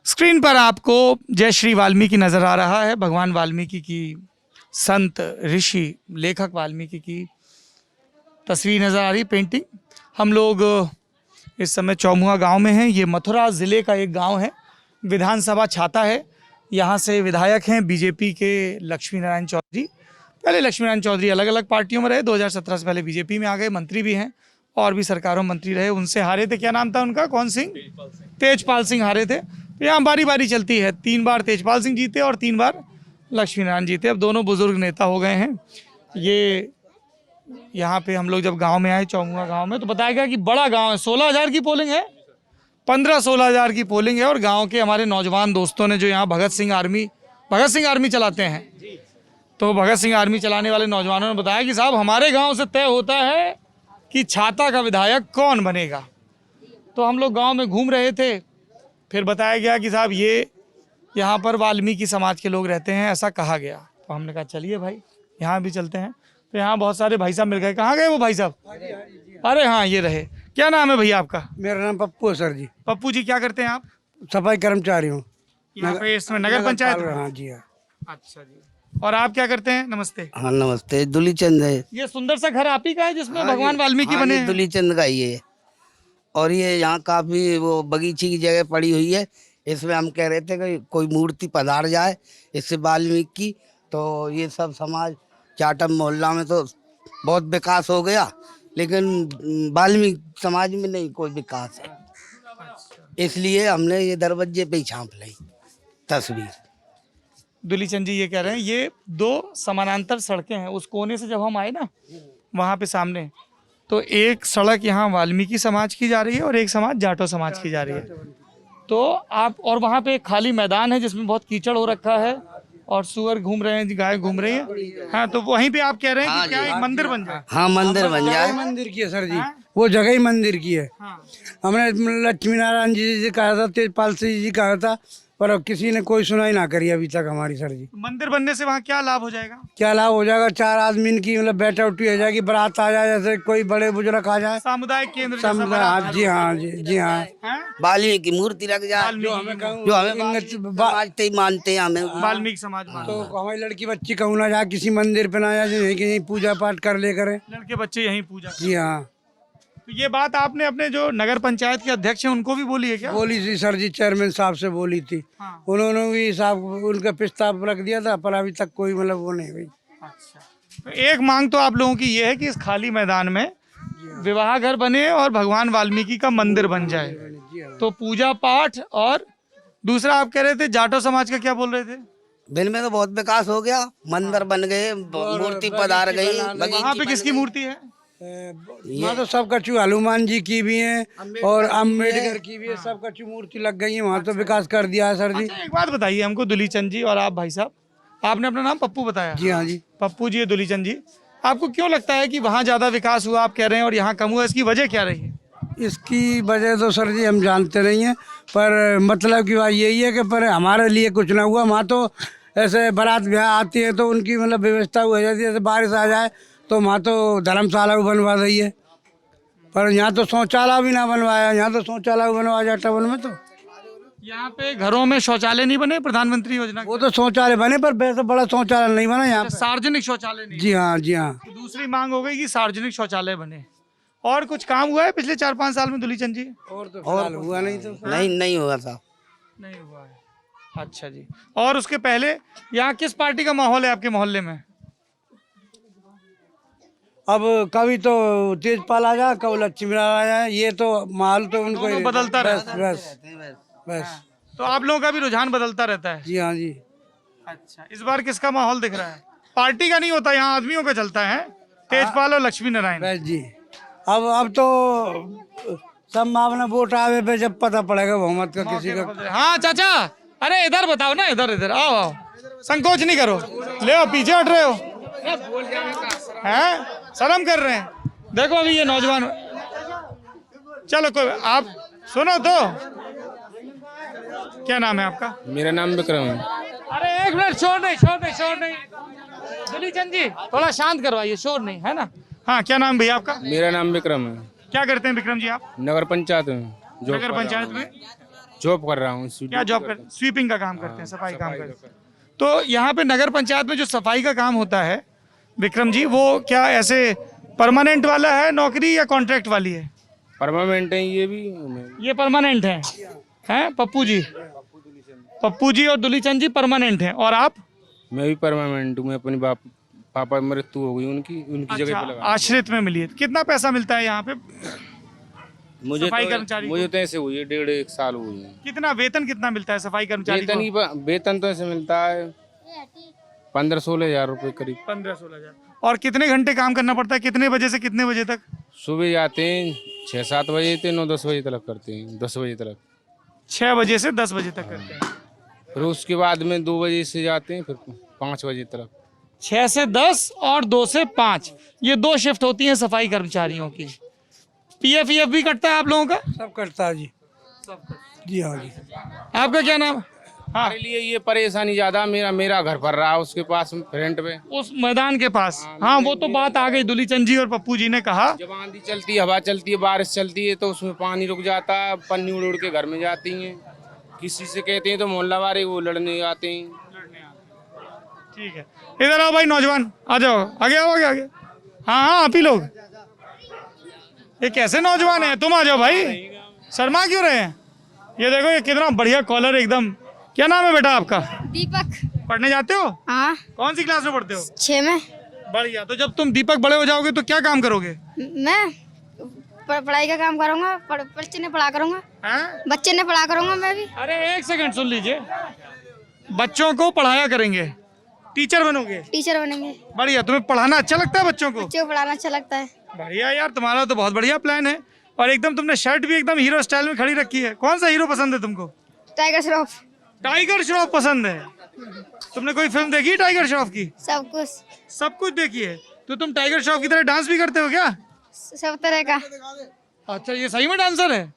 Screen पर आपको जय श्री वाल्मीकि नजर आ रहा है। भगवान वाल्मीकि की, संत ऋषि लेखक वाल्मीकि की तस्वीर नजर आ रही, पेंटिंग। हम लोग इस समय चौमुहा गांव में हैं। ये मथुरा ज़िले का एक गांव है। विधानसभा छाता है। यहाँ से विधायक हैं बीजेपी के लक्ष्मी नारायण चौधरी। पहले लक्ष्मी नारायण चौधरी अलग अलग पार्टियों में रहे, 2017 से पहले बीजेपी में आ गए, मंत्री भी हैं और भी सरकारों में मंत्री रहे। उनसे हारे थे, क्या नाम था उनका, कौन सिंह, तेजपाल सिंह हारे थे। तो यहाँ बारी बारी चलती है, 3 बार तेजपाल सिंह जीते और 3 बार लक्ष्मी नारायण जीते। अब दोनों बुजुर्ग नेता हो गए हैं। ये यहाँ पे हम लोग जब गांव में आए, चौमुहा गांव में, तो बताया गया कि बड़ा गांव है, 16,000 की पोलिंग है, 15-16,000 की पोलिंग है। और गांव के हमारे नौजवान दोस्तों ने जो यहाँ भगत सिंह आर्मी चलाते हैं, तो भगत सिंह आर्मी चलाने वाले नौजवानों ने बताया कि साहब हमारे गांव से तय होता है कि छाता का विधायक कौन बनेगा। तो हम लोग गांव में घूम रहे थे, फिर बताया गया कि साहब ये यहाँ पर वाल्मीकि समाज के लोग रहते हैं, ऐसा कहा गया। तो हमने कहा चलिए भाई यहाँ भी चलते हैं। तो यहाँ बहुत सारे भाई साहब मिल गए। कहाँ गए वो भाई साहब? अरे हाँ, ये रहे। क्या नाम है भैया आपका? मेरा नाम पप्पू है सर जी। पप्पू जी, क्या करते हैं आप? सफाई कर्मचारी हूँ यहाँ पे इसमें नगर पंचायत में? हाँ जी हाँ। अच्छा जी। और आप क्या करते हैं? नमस्ते। हाँ नमस्ते। दुलीचंद है। ये सुंदर सा घर आप ही का है जिसमें भगवान वाल्मीकि बने हैं? दुलीचंद का ही है। और ये यहाँ काफी वो बगीचे की जगह पड़ी हुई है। इसमें हम कह रहे थे कि कोई मूर्ति पधार जाए इससे वाल्मीकि की, तो ये सब समाज चाटम मोहल्ला में तो बहुत विकास हो गया, लेकिन वाल्मीकि समाज में नहीं कोई विकास है। इसलिए हमने ये दरवाजे पे ही छाप ली तस्वीर। दुलीचंद जी ये कह रहे हैं ये 2 समानांतर सड़कें हैं। उस कोने से जब हम आए ना, वहाँ पे सामने, तो एक सड़क यहाँ वाल्मीकि समाज की जा रही है और एक समाज जाटो समाज की जा रही है। तो आप, और वहाँ पे एक खाली मैदान है जिसमें बहुत कीचड़ हो रखा है और सुअर घूम रहे हैं, गाय घूम रही है। हाँ, तो वहीं पे आप कह रहे हैं कि क्या एक मंदिर बन जाए? हाँ, मंदिर बन जाए। मंदिर की है सर जी, वो जगह ही मंदिर की है। हमने लक्ष्मी नारायण जी कहा था, तेजपाल सिंह जी कहा था, पर अब किसी ने कोई सुनाई ना करी अभी तक हमारी सर जी। मंदिर बनने से वहाँ क्या लाभ हो जाएगा? क्या लाभ हो जाएगा? 4 आदमी की मतलब बैठा उठी हो जाएगी, बारात आ जाए, जैसे कोई बड़े बुजुर्ग आ जाए, सामुदायिक केंद्र जैसा समुदाय। बना। हाँ जी हाँ जी जी हाँ। हैं? वाल्मीकि की मूर्ति लग जाए, जो हमें समाजते ही मानते हैं हमें। वाल्मीकि समाज मानता तो है। हमारी लड़की बच्ची कहूँ ना जाए किसी मंदिर पे ना जाए, यहीं कहीं पूजा पाठ कर ले करे। लड़के बच्चे यहीं पूजा करते हैं। जी हाँ। तो ये बात आपने अपने जो नगर पंचायत के अध्यक्ष हैं उनको भी बोली है क्या? बोली थी सर जी, चेयरमैन साहब से बोली थी। हाँ। उन्होंने भी साहब उनका प्रस्ताव रख दिया था, पर अभी तक कोई मतलब वो नहीं हुई। अच्छा, तो एक मांग तो आप लोगों की ये है कि इस खाली मैदान में विवाह घर बने और भगवान वाल्मीकि का मंदिर बन जाए, तो पूजा पाठ। और दूसरा आप कह रहे थे जाटो समाज का, क्या बोल रहे थे? दिन में तो बहुत विकास हो गया, मंदिर बन गए, मूर्ति पधार गई। वहाँ पे किसकी मूर्ति है? वहाँ तो सब कछु हनुमान जी की भी है और अम्बेडकर की भी है, सब कछु मूर्ति लग गई है वहाँ, तो विकास कर दिया है सर जी। अच्छा, एक बात बताइए हमको दुलीचंद जी और आप भाई साहब, आपने अपना नाम पप्पू बताया? जी हाँ जी। पप्पू जी, दुलीचंद जी, आपको क्यों लगता है कि वहाँ ज्यादा विकास हुआ आप कह रहे हैं और यहाँ कम हुआ? इसकी वजह क्या रही है? इसकी वजह तो सर जी हम जानते नहीं हैं, पर मतलब की बात यही है कि पर हमारे लिए कुछ ना हुआ। वहाँ तो ऐसे बारात ब्याह आती है तो उनकी मतलब व्यवस्था हो जाती है, जैसे बारिश आ जाए तो वहाँ तो धर्मशाला भी बनवा रही है, पर यहाँ तो शौचालय भी ना बनवाया। यहाँ तो शौचालय बनवा जाटा वन में, तो यहाँ पे घरों में शौचालय नहीं बने प्रधानमंत्री योजना के? वो तो शौचालय बने पर वैसे बड़ा शौचालय नहीं बना यहाँ पे। सार्वजनिक शौचालय नहीं? जी हाँ जी हाँ। तो दूसरी मांग हो गई कि सार्वजनिक शौचालय बने। और कुछ काम हुआ है पिछले 4-5 साल में दुलीचंद जी? और तो फिलहाल हुआ नहीं, तो नहीं हुआ था। नहीं हुआ है। अच्छा जी। और उसके पहले यहाँ किस पार्टी का माहौल है आपके मोहल्ले में? अब कभी तो तेजपाल आ जाए, कभी लक्ष्मी नारायण आ जाए, ये तो माहौल तो उनको ही बदलता बस रहता बस बस। तो आप लोगों का भी रुझान बदलता रहता है? जी हाँ जी। अच्छा, इस बार किसका माहौल दिख रहा है? पार्टी का नहीं होता, यहाँ आदमियों का चलता है, तेजपाल और लक्ष्मी नारायण। बस जी। अब तो सब मामला वोट आवे पे जब पता पड़ेगा बहुमत का किसी का। हाँ चाचा, अरे इधर बताओ ना, इधर इधर आओ आओ, संकोच नहीं करो, ले आओ, पीछे हट रहे हो हैं, शर्म कर रहे हैं। देखो अभी ये नौजवान, चलो कोई, आप सुनो तो, क्या नाम है आपका? मेरा नाम विक्रम है। अरे एक मिनट, शोर नहीं शोर नहीं शोर नहीं, दुलीचंद जी थोड़ा शांत करवाइए, शोर नहीं है ना। हाँ, क्या नाम भैया आपका? मेरा नाम विक्रम है। क्या करते हैं विक्रम जी आप? नगर पंचायत में जॉब नगर कर रहा पंचायत हूँ। में जॉब कर रहा हूँ। क्या जॉब कर? स्वीपिंग का काम करते हैं, सफाई काम करते हैं। तो यहाँ पे नगर पंचायत में जो सफाई का काम होता है विक्रम जी, वो क्या ऐसे परमानेंट वाला है नौकरी या कॉन्ट्रैक्ट वाली है? परमानेंट है ये भी। ये परमानेंट है, हैं पप्पू जी? पप्पू जी और दुलीचंद जी परमानेंट हैं, और आप? मैं भी परमानेंट हूँ। मैं अपनी पापा की मृत्यु हो गई उनकी जगह पे अच्छा, लगा। आश्रित में मिली है। कितना पैसा मिलता है यहाँ पे सफाई कर्मचारी को? मुझे तो ऐसे हुई है 1.5 साल हुई है। कितना वेतन कितना मिलता है सफाई कर्मचारी को? वेतन तो ऐसे मिलता है 15-16 हजार रुपये करीब। 15-16 हजार। और कितने घंटे काम करना पड़ता है? कितने बजे से कितने बजे तक? सुबह जाते हैं 6-7 बजे थे, 9-10 बजे तक करते हैं। 10 बजे तक 6 बजे से 10 बजे तक करते हैं। फिर उसके बाद में 2 बजे से जाते हैं, फिर 5 बजे तक। 6 से 10 और 2 से 5, ये 2 शिफ्ट होती हैं सफाई कर्मचारियों की। पीएफ भी कटता है आप लोगों का? सब करता है जी। जी हाँ जी। आपका क्या नाम? हाँ, हमारे लिए ये परेशानी ज्यादा। मेरा घर पर रहा उसके पास फ्रंट पे, उस मैदान के पास। हाँ, वो तो बात आ गई। दुलीचंद जी और पप्पू जी ने कहा जब आंधी चलती है, हवा चलती है, बारिश चलती है तो उसमें पानी रुक जाता है, पन्नी उड़ उड़ के घर में जाती हैं। किसी से कहते हैं तो मोहल्ला वाले वो लड़ने आते हैं। ठीक है, इधर आओ भाई नौजवान, आ जाओ, आगे आओ, आगे आगे। हाँ, आप ही लोग। ये कैसे नौजवान है? तुम आ जाओ भाई, शर्मा क्यों रहे हैं? ये देखो, ये कितना बढ़िया कॉलर एकदम। क्या नाम है बेटा आपका? दीपक। पढ़ने जाते हो? हाँ, कौन सी क्लास में पढ़ते हो? 6 में। बढ़िया। तो जब तुम दीपक बड़े हो जाओगे तो क्या काम करोगे? मैं पढ़ाई का काम करूँगा। बच्चे ने पढ़ा करूँगा। हैं? बच्चे ने पढ़ा करूँगा मैं भी। अरे एक सेकंड सुन लीजिए, बच्चों को पढ़ाया करेंगे, टीचर बनोगे। टीचर बनेंगे। बढ़िया। तुम्हें पढ़ाना अच्छा लगता है बच्चों को? बच्चे को पढ़ाना अच्छा लगता है। बढ़िया यार, तुम्हारा तो बहुत बढ़िया प्लान है। और एकदम तुमने शर्ट भी एकदम हीरो स्टाइल में खड़ी रखी है। कौन सा हीरो पसंद है तुमको? टाइगर श्रॉफ। टाइगर श्रॉफ पसंद है? तुमने कोई फिल्म देखी है टाइगर श्रॉफ की? सब कुछ। सब कुछ देखी है। तो तुम टाइगर श्रॉफ की तरह डांस भी करते हो क्या? सब तरह का। अच्छा, ये सही में डांसर है?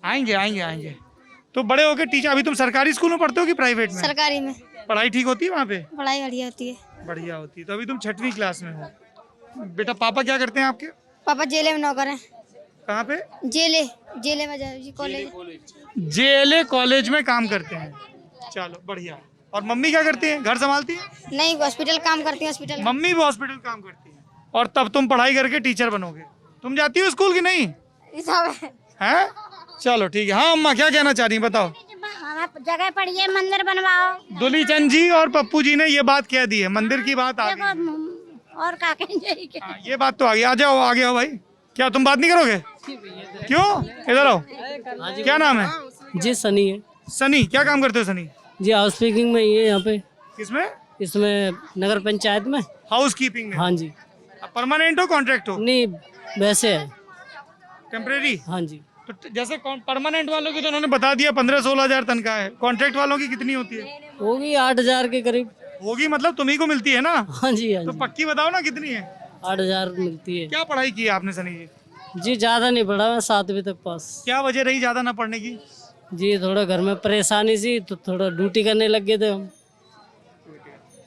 आएंगे आएंगे आएंगे। तो बड़े होके टीचर, अभी तुम सरकारी स्कूल में पढ़ते हो कि प्राइवेट में? सरकारी में। पढ़ाई ठीक होती है वहाँ पे? पढ़ाई बढ़िया होती है। बढ़िया होती है। तो अभी तुम 6वीं क्लास में हो। बेटा, पापा क्या करते हैं आपके? पापा जेले में नौकर हैं। कहाँ पे? जेले में जाओ जी, कॉलेज। जेएलए कॉलेज में काम करते हैं। चलो बढ़िया। और मम्मी क्या करती हैं? घर संभालती हैं? नहीं, हॉस्पिटल काम करती है। हॉस्पिटल। मम्मी भी हॉस्पिटल काम करती है। और तब तुम पढ़ाई करके टीचर बनोगे। तुम जाती हो स्कूल की नहीं? सब हैं? चलो ठीक है। हाँ अम्मा, क्या कहना चाह रही हैं बताओ? जगह पड़िए, मंदिर बनवाओ। दुलीचंद जी और पप्पू जी ने ये बात कह दी है, मंदिर की बात आ गई। और क्या कहेंगे? हाँ, ये बात तो आ गई। आ जाओ, आगे आओ भाई। क्या तुम बात नहीं करोगे? क्यों? इधर आओ। क्या नाम है? जी सनी है। सनी, क्या काम करते हो सनी? जी हाउस कीपिंग में ही है यहाँ पे, किसमें? इसमें नगर पंचायत में। हाउस कीपिंग में? हाँ जी। परमानेंट हो कॉन्ट्रैक्ट हो? नहीं, वैसे है। टेम्परेरी? हाँ जी। तो जैसे परमानेंट वालों की तो उन्होंने बता दिया 15-16 हजार तनख्वाह है। कॉन्ट्रैक्ट वालों की कितनी होती है? होगी 8,000 के करीब। होगी मतलब तुम्ही को मिलती है ना? हाँ जी, हाँ तो जी। पक्की बताओ ना कितनी है? 8,000 मिलती है। क्या पढ़ाई की है आपने सनी जी? जी ज़्यादा नहीं पढ़ा, मैं 7वीं तक पास। क्या वजह रही ज्यादा ना पढ़ने की? जी थोड़ा घर में परेशानी सी, तो थोड़ा ड्यूटी करने लग गए थे हम।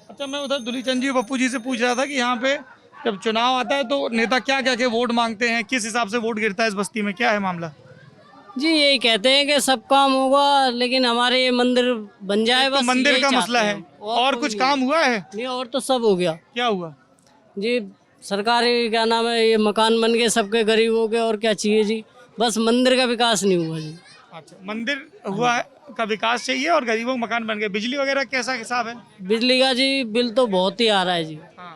अच्छा, मैं उधर दुलीचंद जी पप्पू जी से पूछ रहा था कि यहाँ पे जब चुनाव आता है तो नेता क्या क्या के वोट मांगते हैं, किस हिसाब से वोट गिरता है इस बस्ती में, क्या है मामला? जी यही कहते हैं कि सब काम होगा, लेकिन हमारे ये मंदिर बन जाए तो बस। मंदिर यही का चाहते मसला है। हैं। और कोई कुछ नहीं। काम हुआ है? नहीं, और तो सब हो गया। क्या हुआ? जी सरकारी क्या नाम है, ये मकान बन गए सबके गरीबों के, और क्या चाहिए जी। बस मंदिर का विकास नहीं हुआ जी। अच्छा, मंदिर हुआ है का विकास चाहिए और गरीबों को मकान बन गए। बिजली वगैरह कैसा हिसाब है? बिजली का जी बिल तो बहुत ही आ रहा है जी। हाँ।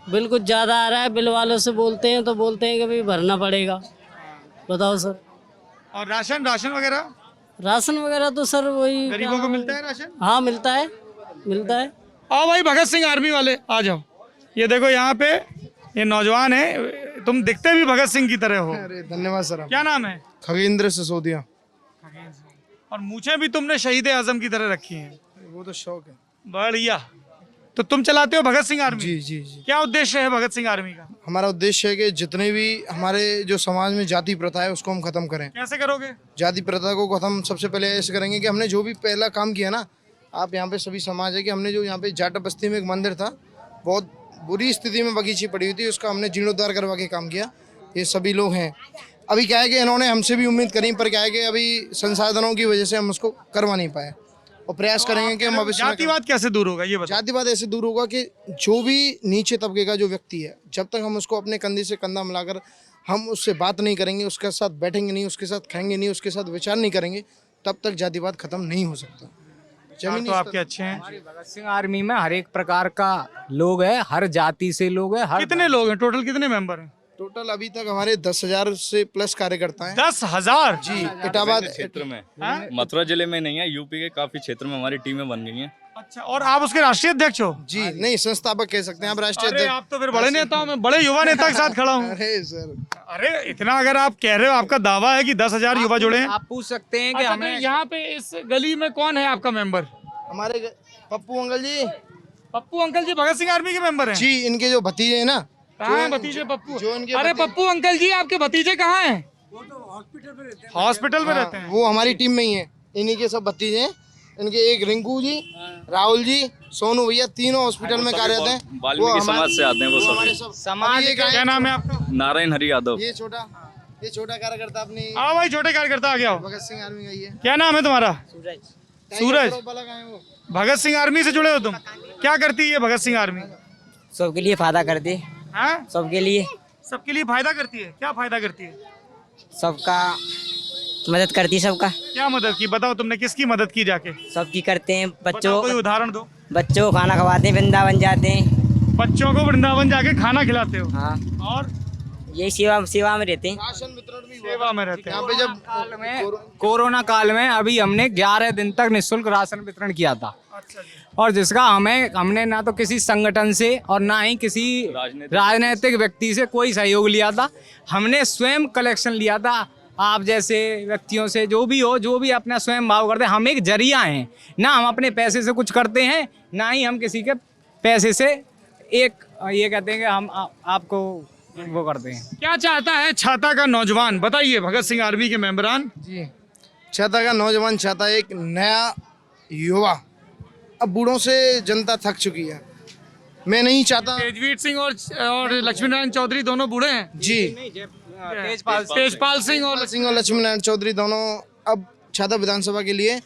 बिल कुछ ज़्यादा आ रहा है। बिल वालों से बोलते हैं तो बोलते हैं कि भाई भरना पड़ेगा। बताओ सर। और राशन वगैरह राशन वगैरह तो सर वही गरीबों को मिलता है राशन? हाँ मिलता है, मिलता है। आओ भाई भगत सिंह आर्मी वाले आ जाओ। ये देखो यहाँ पे ये नौजवान है, तुम दिखते भी भगत सिंह की तरह हो। अरे धन्यवाद सर। क्या नाम है? खगेंद्र सिसोदिया। और मूछें भी तुमने शहीद आजम की तरह रखी हैं। वो तो शौक है। बढ़िया। तो तुम चलाते हो भगत सिंह आर्मी? जी जी जी। क्या उद्देश्य है भगत सिंह आर्मी का? हमारा उद्देश्य है कि जितने भी हमारे जो समाज में जाति प्रथा है उसको हम खत्म करें। कैसे करोगे? जाति प्रथा को खत्म सबसे पहले ऐसे करेंगे कि हमने जो भी पहला काम किया ना, आप यहाँ पे सभी समाज है कि हमने जो यहाँ पे जाटा बस्ती में एक मंदिर था, बहुत बुरी स्थिति में बगीची पड़ी हुई थी, उसका हमने जीर्णोद्धार करवा के काम किया। ये सभी लोग हैं। अभी क्या है कि इन्होंने हमसे भी उम्मीद करी, पर क्या है कि अभी संसाधनों की वजह से हम उसको करवा नहीं पाए, और प्रयास करेंगे कि हम भविष्य में जातिवाद कैसे दूर होगा ये बताओ। जातिवाद ऐसे दूर होगा कि जो भी नीचे तबके का जो व्यक्ति है, जब तक हम उसको अपने कंधे से कंधा मिलाकर हम उससे बात नहीं करेंगे, उसके साथ बैठेंगे नहीं, उसके साथ खाएंगे नहीं, उसके साथ विचार नहीं करेंगे, तब तक जातिवाद खत्म नहीं हो सकता। तो आपके अच्छे हैं। भगत सिंह आर्मी में हर एक प्रकार का लोग है, हर जाति से लोग है, हर कितने लोग हैं टोटल, कितने मेंबर हैं? टोटल अभी तक हमारे 10,000 से प्लस कार्यकर्ता हैं। 10,000 जी, इटाबाद क्षेत्र में, मथुरा जिले में नहीं है, यूपी के काफी क्षेत्र में हमारी टीमें बन गई हैं। अच्छा, और आप उसके राष्ट्रीय अध्यक्ष हो? जी नहीं, संस्थापक कह सकते हैं आप, राष्ट्रीय अरे अध्यक्ष। आप तो फिर बड़े नेता हो, मैं बड़े युवा नेता के साथ खड़ा हूँ। अरे सर, अरे इतना अगर आप कह रहे हो, आपका दावा है कि 10,000 युवा जुड़े हैं। आप पूछ सकते हैं कि अच्छा, हमें तो यहाँ पे इस गली में कौन है आपका मेंबर? हमारे पप्पू अंकल जी। पप्पू अंकल जी भगत सिंह आर्मी के मेंबर हैं? जी, इनके जो भतीजे हैं ना। कहाँ हैं भतीजे पप्पू? जो इनके अरे भतीजे- पप्पू अंकल जी, आपके भतीजे कहाँ हैं? हॉस्पिटल में रहते हैं। वो हमारी टीम में ही है, इन्हीं के सब भतीजे हैं। इनके एक रिंकू जी, राहुल जी, सोनू भैया, तीनों हॉस्पिटल में कार्यरत हैं। वाल्मीकि समाज से आते हैं वो सभी। समाज क्या नाम है आपका? नारायण हरि यादव। ये छोटा कार्यकर्ता अपनी आओ भाई, छोटे कार्यकर्ता आ गया हो। भगत सिंह आर्मी का ही है। क्या नाम है तुम्हारा? सूरज। वाला का है वो। भगत सिंह आर्मी से जुड़े हो तुम? क्या करती है भगत सिंह आर्मी? सबके लिए फायदा करती, हाँ, सबके लिए, सबके लिए फायदा करती है। क्या फायदा करती है? सबका मदद करती, सबका, क्या मदद की बताओ, तुमने किसकी मदद की जाके? सबकी करते हैं। बताओ, कोई उदाहरण दो। बच्चों को खाना खवाते हैं, वृंदावन जाते हैं। बच्चों को वृंदावन जाके खाना खिलाते हो? हाँ, और यही सेवा में रहते हैं। राशन वितरण भी सेवा में रहते हैं। यहाँ पे जब काल में, कोरोना काल में अभी हमने 11 दिन तक निःशुल्क राशन वितरण किया था। अच्छा जी। और जिसका हमने ना तो किसी संगठन से और ना ही किसी राजनीतिक व्यक्ति से कोई सहयोग लिया था। हमने स्वयं कलेक्शन लिया था, आप जैसे व्यक्तियों से, जो भी अपना स्वयं भाव करते हैं। हम एक जरिया हैं, ना हम अपने पैसे से कुछ करते हैं, ना ही हम किसी के पैसे से एक ये कहते हैं कि हम आपको वो करते हैं। क्या चाहता है छाता का नौजवान, बताइए भगत सिंह आर्मी के मेंबरान? जी, छाता का नौजवान चाहता है एक नया युवा। अब बूढ़ों से जनता थक चुकी है। मैं नहीं चाहता। तेजवीर सिंह और लक्ष्मी नारायण चौधरी दोनों बूढ़े हैं जी, तेजपाल सिंह और लक्ष्मी नारायण चौधरी दोनों अब छाता विधानसभा के लिए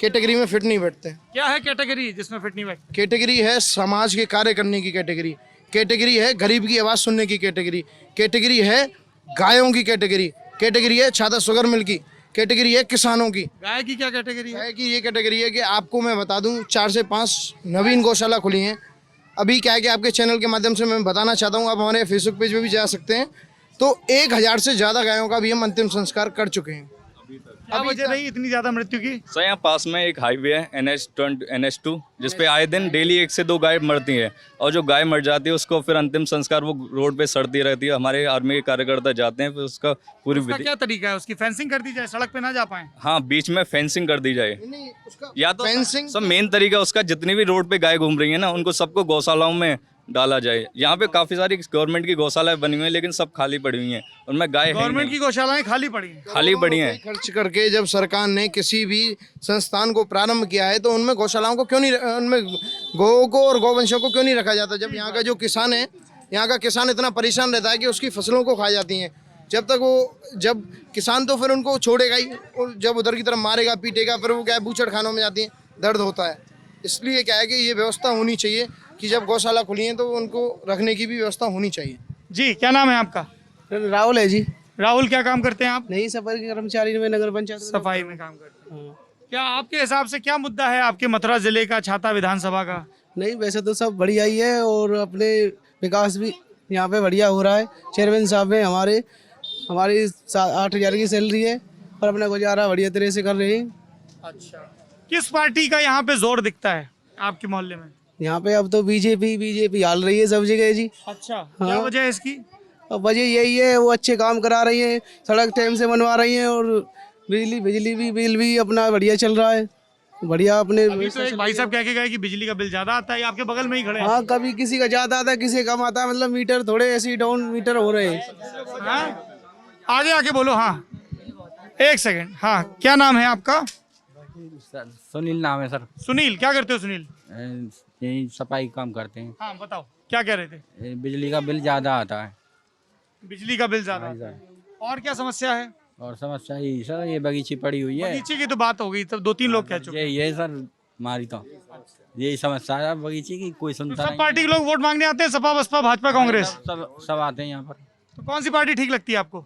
कैटेगरी में फिट नहीं बैठते। क्या है कैटेगरी जिसमें फिट नहीं बैठ? कैटेगरी है समाज के कार्य करने की कैटेगरी, कैटेगरी है गरीब की आवाज़ सुनने की कैटेगरी, कैटेगरी है गायों की कैटेगरी, कैटेगरी है छाता शुगर मिल की, कैटेगरी है किसानों की। गाय की क्या कैटेगरी है? गाय की ये कैटेगरी है कि आपको मैं बता दूं 4 से 5 नवीन गौशाला खुली हैं। अभी क्या है कि आपके चैनल के माध्यम से मैं बताना चाहता हूं, आप हमारे फेसबुक पेज पे भी जा सकते हैं, तो 1000 से ज़्यादा गायों का भी हम अंतिम संस्कार कर चुके हैं। क्या वजह रही इतनी ज्यादा मृत्यु की? सर यहाँ पास में एक हाईवे है NH2 जिसपे आए दिन डेली 1 से 2 गाय मरती हैं, और जो गाय मर जाती है उसको फिर अंतिम संस्कार वो रोड पे सड़ती रहती है। हमारे आर्मी के कार्यकर्ता जाते हैं, फिर उसका पूरी उसका क्या तरीका है? उसकी फेंसिंग कर दी जाए, सड़क पे ना जा पाए? हाँ, बीच में फेंसिंग कर दी जाए। या तो फेंसिंग सब मेन तरीका उसका, जितनी भी रोड पे गाय घूम रही है ना, उनको सबको गौशालाओं में डाला जाए। यहाँ पे काफी सारी गवर्नमेंट की गौशालाएं बनी हुई हैं, लेकिन सब खाली पड़ी हुई हैं, उनमें गाय है गवर्नमेंट की गौशालाएं खाली पड़ी हैं। खाली पड़ी हैं। खर्च करके जब सरकार ने किसी भी संस्थान को प्रारंभ किया है, तो उनमें गौशालाओं को क्यों नहीं, उनमें गौ को और गौवंशों को क्यों नहीं रखा जाता? जब यहाँ का जो किसान है, यहाँ का किसान इतना परेशान रहता है कि उसकी फसलों को खा जाती हैं। जब किसान तो फिर उनको छोड़ेगा ही, और जब उधर की तरफ मारेगा पीटेगा, फिर वो क्या है बूचड़ खानों में जाती हैं, दर्द होता है। इसलिए क्या है कि ये व्यवस्था होनी चाहिए कि जब गौशाला खुली है तो उनको रखने की भी व्यवस्था होनी चाहिए। जी, क्या नाम है आपका? राहुल है जी। राहुल, क्या काम करते हैं आप? नहीं, सफर के कर्मचारी में नगर पंचायत सफाई में काम करते हैं। क्या आपके हिसाब से क्या मुद्दा है आपके मथुरा जिले का, छाता विधानसभा का? नहीं, वैसे तो सब बढ़िया ही है, और अपने विकास भी यहाँ पे बढ़िया हो रहा है। चेयरमैन साहब हैं हमारी 8,000 की सैलरी है, और अपना गुजारा बढ़िया तरह से कर रहे हैं। अच्छा, किस पार्टी का यहाँ पे जोर दिखता है आपके मोहल्ले में? यहाँ पे अब तो बीजेपी हाल रही है सब जगह जी। अच्छा, क्या वजह है इसकी? अब वजह यही है, वो अच्छे काम करा रही है, सड़क टाइम से बनवा रही है, और बिजली भी बिल भी अपना बढ़िया चल रहा है, बढ़िया अपने। अभी तो एक भाई साहब कह के गए कि बिजली का बिल ज्यादा आता है, आपके बगल में ही खड़े हैं। हाँ, कभी किसी का ज्यादा आता है, किसी का कम आता है, मतलब मीटर थोड़े ऐसे डाउन मीटर हो रहे हैं। हाँ? आगे आके बोलो। हाँ, एक सेकंड। हाँ, क्या नाम है आपका? सुनील नाम है सर। सुनील, क्या करते हो सुनील? यही सफाई काम करते हैं। हाँ बताओ, क्या कह रहे थे? बिजली का बिल ज़्यादा आता है। बिजली का बिल ज्यादा आता है। और क्या समस्या है? और समस्या यही सर, ये बगीची पड़ी हुई है, बगीचे की तो बात हो गई, तब 2-3 लोग कह चुके। ये सर हमारी तो यही समस्या है बगीची की, कोई सुनता सब नहीं। पार्टी के लोग वोट मांगने आते हैं, सपा बसपा भाजपा कांग्रेस, सब आते हैं यहाँ पर। तो कौन सी पार्टी ठीक लगती है आपको?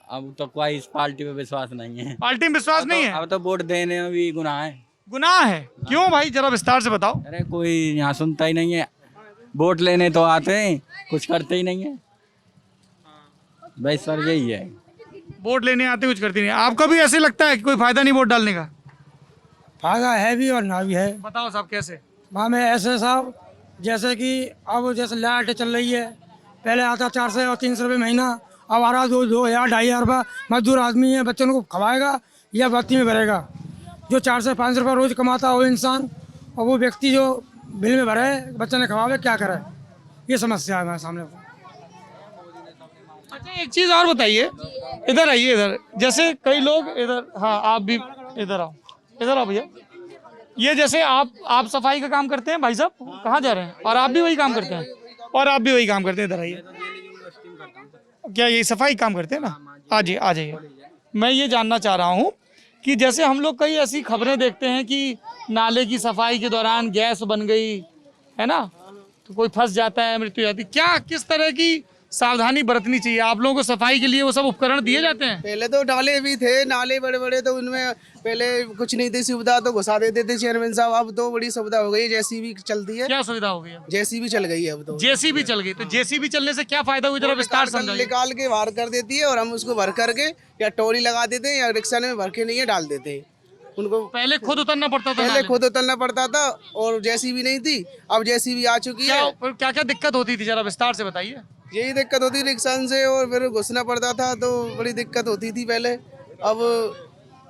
अब तो कोई इस पार्टी पे विश्वास नहीं है। पार्टी में विश्वास नहीं है? अब तो वोट देने में भी गुनाह है। गुनाह है? क्यों भाई, जरा विस्तार से बताओ। अरे कोई यहाँ सुनता ही नहीं है, वोट लेने तो आते हैं, कुछ करते ही नहीं है। भाई सर यही है, वोट लेने आते कुछ करती नहीं। आपको भी ऐसे लगता है कि कोई फायदा नहीं वोट डालने का? फायदा है भी और ना भी है। बताओ साहब कैसे? वहाँ में ऐसे साहब जैसे कि अब जैसे लाइट चल रही है, पहले आता 400 और 300 रुपये महीना, अब आ रहा 2,000 2,500 रुपये। मजदूर आदमी है, बच्चों को खवाएगा या बत्ती में भरेगा। जो 400 500 रुपये रोज कमाता है वो इंसान, और वो व्यक्ति जो बिल में भरे, बच्चे ने खवावे, क्या करे? ये समस्या है हमारे सामने। अच्छा एक चीज और बताइए, इधर आइए, इधर जैसे कई लोग इधर, हाँ आप भी इधर आओ, इधर आओ भैया। ये जैसे आप सफाई का काम करते हैं भाई साहब, कहाँ जा रहे हैं? और आप भी वही काम करते हैं? और आप भी वही काम करते हैं, इधर आइए। क्या ये सफाई काम करते हैं ना? आ जाइए। मैं ये जानना चाह रहा हूँ कि जैसे हम लोग कई ऐसी खबरें देखते हैं कि नाले की सफाई के दौरान गैस बन गई है ना, तो कोई फंस जाता है, मृत्यु हो जाती है। क्या किस तरह की सावधानी बरतनी चाहिए? आप लोगों को सफाई के लिए वो सब उपकरण दिए जाते हैं? पहले तो नाले भी थे, नाले बड़े बड़े, तो उनमें पहले कुछ नहीं थी सुविधा, तो घुसा देते थे चेयरमैन साहब। अब तो बड़ी सुविधा हो गई है, जेसीबी चलती है। क्या सुविधा हो गई है? जेसीबी चल गई है अब तो। जेसीबी चल गई, तो जेसीबी चलने से क्या फायदा हुआ, जरा विस्तार समझाइए। निकाल के बाहर कर देती है, और हम उसको भर करके या टोली लगा देते हैं, या रिक्शा में भर के नहीं है डाल देते हैं उनको। पहले खुद उतरना पड़ता था? पहले खुद उतरना पड़ता था, और जेसीबी नहीं थी, अब जेसीबी आ चुकी है। क्या क्या दिक्कत होती थी, जरा विस्तार से बताइए। यही दिक्कत होती रिक्शा से, और फिर घुसना पड़ता था, तो बड़ी दिक्कत होती थी पहले। अब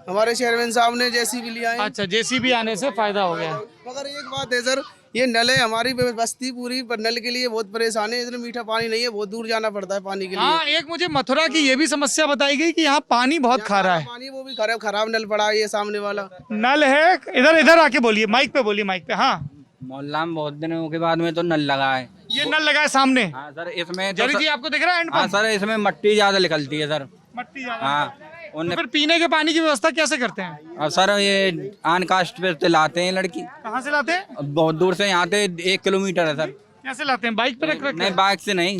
हमारे चेयरमैन साहब ने जेसीबी लिया है। अच्छा, जेसीबी आने से फायदा हो गया। मगर एक बात है सर, ये नल है, हमारी बस्ती पूरी पर नल के लिए बहुत परेशान है। इतना मीठा पानी नहीं है, बहुत दूर जाना पड़ता है पानी के लिए। हाँ, एक मुझे मथुरा की ये भी समस्या बताई गई कि यहाँ पानी बहुत खारा है। पानी वो भी खराब नल पड़ा है, ये सामने वाला नल है। इधर आके बोलिए, माइक पे बोलिए, माइक पे। हाँ, मोहल्ला में बहुत दिनों के बाद में तो नल लगा है। ये नल लगा है सामने? हाँ सर, इसमें जरी जी आपको दिख रहा है? हाँ सर, इसमें मट्टी ज्यादा निकलती है सर। मट्टी ज्यादा? हाँ, तो फिर पीने के पानी की व्यवस्था कैसे करते हैं? और सर ये आन कास्ट पे से लाते हैं लड़की। कहाँ से लाते हैं? बहुत दूर से, यहाँ से 1 किलोमीटर है सर। कैसे लाते हैं? बाइक पे रख नहीं, बाइक से नहीं,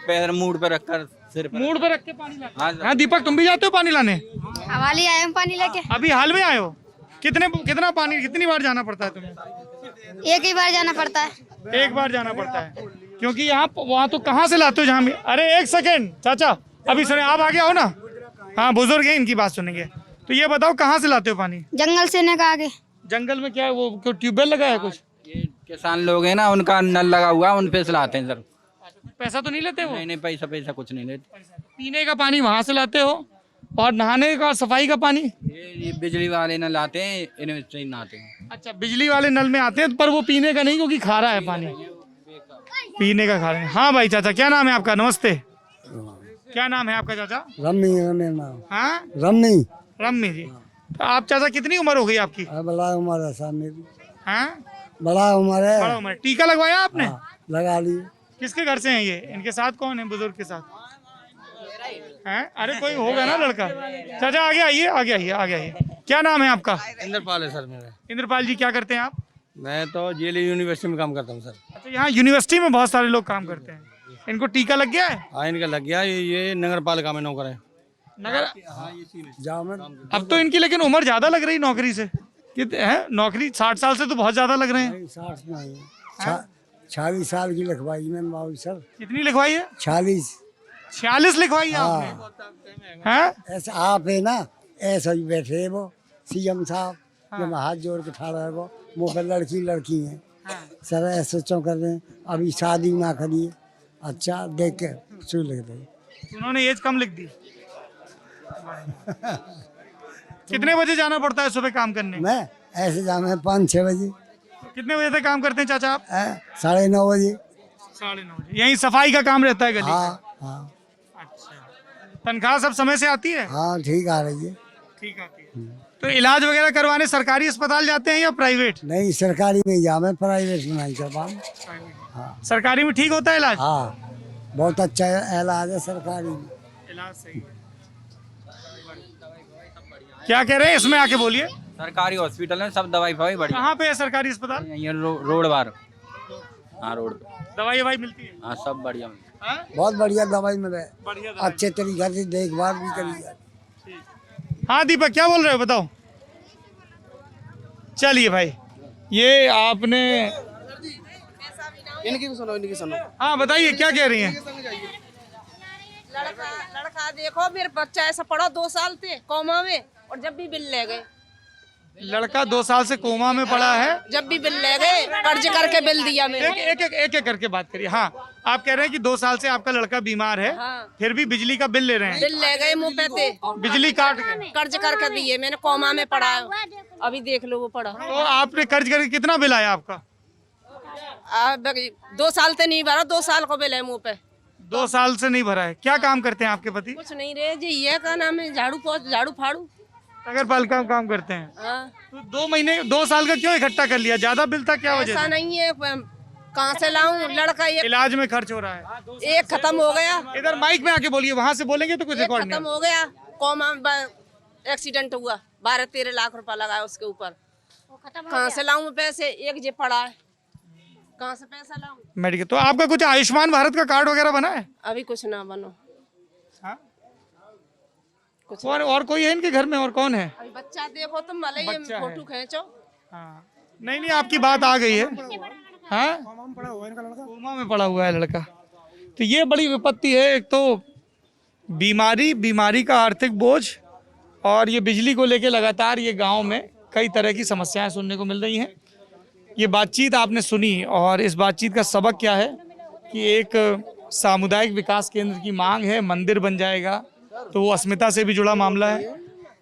पैर मूड पे रखकर, सिर पे। मूड पे रख के पानी लाते हैं? हाँ, हाँ दीपक, तुम भी जाते हो पानी लाने? हवाली आए हम पानी लेके। अभी हाल में आए हो? कितना पानी, कितनी बार जाना पड़ता है तुम्हें? एक ही बार जाना पड़ता है। एक बार जाना पड़ता है, क्योंकि यहाँ वहाँ तो कहाँ से लाते हो जहाँ भी? अरे एक सेकेंड चाचा, अभी सुने, आप आगे आओ ना। हाँ, बुजुर्ग है, इनकी बात सुनेंगे। तो ये बताओ कहाँ से लाते हो पानी? जंगल से ने का आगे। जंगल में क्या है वो, क्यों ट्यूबवेल लगा है कुछ? ये किसान लोग हैं ना, उनका नल लगा हुआ, उन पे से लाते हैं सर। पैसा तो नहीं लेते वो? नहीं, पैसा कुछ नहीं लेते। पीने का पानी वहाँ से लाते हो, और नहाने का, सफाई का पानी? ये बिजली वाले नल आते हैं, इनमें से नहाते हैं। अच्छा, बिजली वाले नल में आते हैं, पर वो पीने का नहीं, क्योंकि खारा है पानी, पीने का खारा है। हाँ भाई चाचा, क्या नाम है आपका? नमस्ते, क्या नाम है आपका चाचा? रमनी हाँ, रम्मी जी। तो आप चाचा, कितनी उम्र हो गई आपकी? बड़ा उम्र है साहब मेरी। हाँ, बड़ा उम्र है। बड़ा उम्र। टीका लगवाया आपने? लगा लिए। किसके घर से हैं ये? इनके साथ कौन है, बुजुर्ग के साथ हैं? अरे कोई होगा ना लड़का। चाचा आगे आइए। क्या नाम है आपका? इंद्रपाल है सर मेरा। इंद्रपाल जी, क्या करते हैं आप? मैं तो जेल यूनिवर्सिटी में काम करता हूँ सर। अच्छा, यहाँ यूनिवर्सिटी में बहुत सारे लोग काम करते हैं। इनको टीका लग गया है? हाँ, इनका लग गया। ये नगर पालिका में नौकर है। नगर? जाओ मैं। अब तो इनकी लेकिन उम्र ज्यादा लग रही नौकरी से। है नौकरी 60 साल से तो बहुत ज्यादा लग रहे हैं। 60 नहीं, 46 साल की लिखवाई मैंने बाबू सर। कितनी लिखवाई है? 46 लिखवाई है आपने? हैं? ऐसा आप है ना, ऐसा ही बैठे है वो सीएम साहब, जब हाथ जोड़ के खड़ा है वो मुँह पर लड़की है सर, ऐसे चौ कर रहे हैं। अभी शादी ना करिए। अच्छा, देख के सुन लिख रहे। उन्होंने एज कम लिख दी। कितने बजे जाना पड़ता है सुबह काम करने? मैं ऐसे जाना है 5-6 बजे। कितने बजे तक काम करते हैं चाचा आप? 9:30 बजे। 9:30 बजे। यहीं सफाई का काम रहता है गली? हाँ। अच्छा, तनख्वाह सब समय से आती है? हाँ, ठीक आ रही है। ठीक आती है। तो इलाज वगैरह करवाने सरकारी अस्पताल जाते हैं या प्राइवेट? नहीं, सरकारी में जावे, प्राइवेट में नहीं करवा। सरकारी में ठीक होता है इलाज? हाँ। बहुत अच्छा इलाज है सरकारी। इलाज सही है। क्या कह रहे हैं, इसमें आके बोलिए। सरकारी हॉस्पिटल में सब दवाई फवाई बढ़िया। कहाँ पे है सरकारी अस्पताल? ये रोड बार। हाँ रोड पे। दवाई ववाई मिलती है? हाँ सब बढ़िया। हाँ? बहुत बढ़िया दवाई मिले, बढ़िया दवाई। अच्छे तरीके से देखभाल भी करी जाती। हाँ दीपक, क्या बोल रहे हो बताओ। चलिए भाई, ये आपने इनकी सुनो, इनकी सुनो। हाँ बताइए क्या कह रही हैं। लड़का देखो, मेरे बच्चा ऐसा पड़ा 2 साल थे कोमा में, और जब भी बिल ले गए। लड़का 2 साल से कोमा में पड़ा है, जब भी बिल ले गए, कर्ज करके बिल दिया मैंने। एक करके बात करिए। हाँ, आप कह रहे हैं कि 2 साल से आपका लड़का बीमार है, हाँ। फिर भी बिजली का बिल ले रहे हैं। बिल ले गए मुँह पे थे, बिजली काट गए। कर्ज करके दिए मैंने, कोमा में पड़ा है, अभी देख लो वो पड़ा। तो आपने कर्ज करके कितना बिल आया आपका? 2 साल से नहीं भरा, 2 साल को बिल है मुँह पे। 2 साल से नहीं भरा है। क्या काम करते हैं आपके पति? कुछ नहीं रहे जी, ये का नाम है झाड़ू फाड़ू। नगर पालिका में काम करते हैं। हाँ। तो 2 साल का क्यों इकट्ठा कर लिया? ज्यादा बिल था क्या वजह ऐसा से? नहीं है, कहाँ से लाऊं? लड़का इलाज में खर्च हो रहा है। एक खत्म हो गया, इधर माइक में आके बोलिए, वहाँ से बोलेंगे तो कुछ रिकॉर्ड नहीं खत्म हो गया। कोमा एक्सीडेंट हुआ, 12-13 लाख रुपया लगाया उसके ऊपर। कहाँ से लाऊं पैसे? एक जे पड़ा है, कहाँ से पैसा लाऊं? मेडिकल। तो आपका कुछ आयुष्मान भारत का कार्ड वगैरह बना है? अभी कुछ ना बनो। हाँ? और कोई है इनके घर में? और कौन है? अभी बच्चा देखो तुम, भले ये बच्चा फोटो है। खींचो। हाँ। नहीं आपकी बात आ गई है। हाँ? कोमा में पड़ा हुआ है लड़का। तो ये बड़ी विपत्ति है। एक तो बीमारी का आर्थिक बोझ, और ये बिजली को लेके लगातार ये गांव में कई तरह की समस्याएं सुनने को मिल रही हैं। ये बातचीत आपने सुनी, और इस बातचीत का सबक क्या है कि एक सामुदायिक विकास केंद्र की मांग है, मंदिर बन जाएगा, तो वो अस्मिता से भी जुड़ा मामला है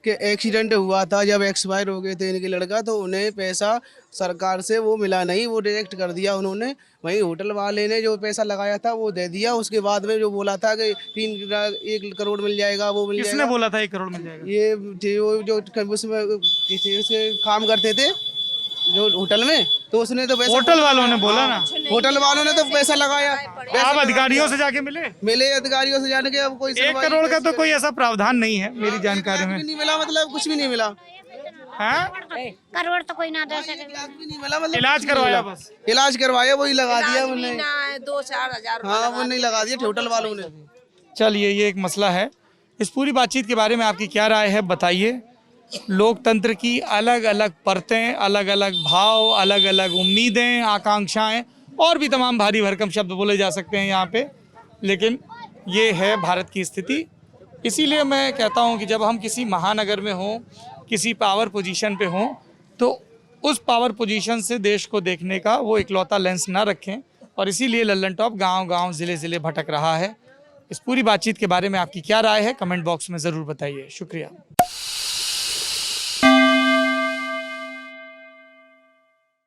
कि एक्सीडेंट हुआ था, जब एक्सपायर हो गए थे इनके लड़का, तो उन्हें पैसा सरकार से वो मिला नहीं, वो डायरेक्ट कर दिया उन्होंने। वहीं होटल वाले ने जो पैसा लगाया था वो दे दिया। उसके बाद में जो बोला था कि 1 करोड़ मिल जाएगा, वो मिल जाएगा। किसने बोला था 1 करोड़ मिल जाएगा? ये वो जो उसमें उसके काम करते थे जो होटल में, तो उसने तो पैसा, होटल वालों ने बोला ना। होटल वालों ने तो पैसा लगाया। आप अधिकारियों से जाके मिले अधिकारियों से जाने के, अब कोई 1 करोड़ का तो कोई ऐसा प्रावधान नहीं है मेरी जानकारी में। नहीं मिला, मतलब कुछ भी नहीं मिला। हाँ? करोड़ तो कोई ना दे सके। नहीं मिला, मतलब इलाज करवाया बस? इलाज करवाया, वही लगा दिया उन्होंने। 2-4 हजार। हाँ, वो नहीं लगा दिया होटल वालों ने। चलिए, ये एक मसला है। इस पूरी बातचीत के बारे में आपकी क्या राय है बताइए। लोकतंत्र की अलग अलग परतें, अलग अलग भाव, अलग अलग उम्मीदें, आकांक्षाएं और भी तमाम भारी भरकम शब्द बोले जा सकते हैं यहाँ पे, लेकिन ये है भारत की स्थिति। इसीलिए मैं कहता हूँ कि जब हम किसी महानगर में हों, किसी पावर पोजीशन पे हों, तो उस पावर पोजीशन से देश को देखने का वो इकलौता लेंस ना रखें, और इसीलिए लल्लन टॉप गाँव-गाँव, ज़िले-ज़िले भटक रहा है। इस पूरी बातचीत के बारे में आपकी क्या राय है, कमेंट बॉक्स में ज़रूर बताइए। शुक्रिया।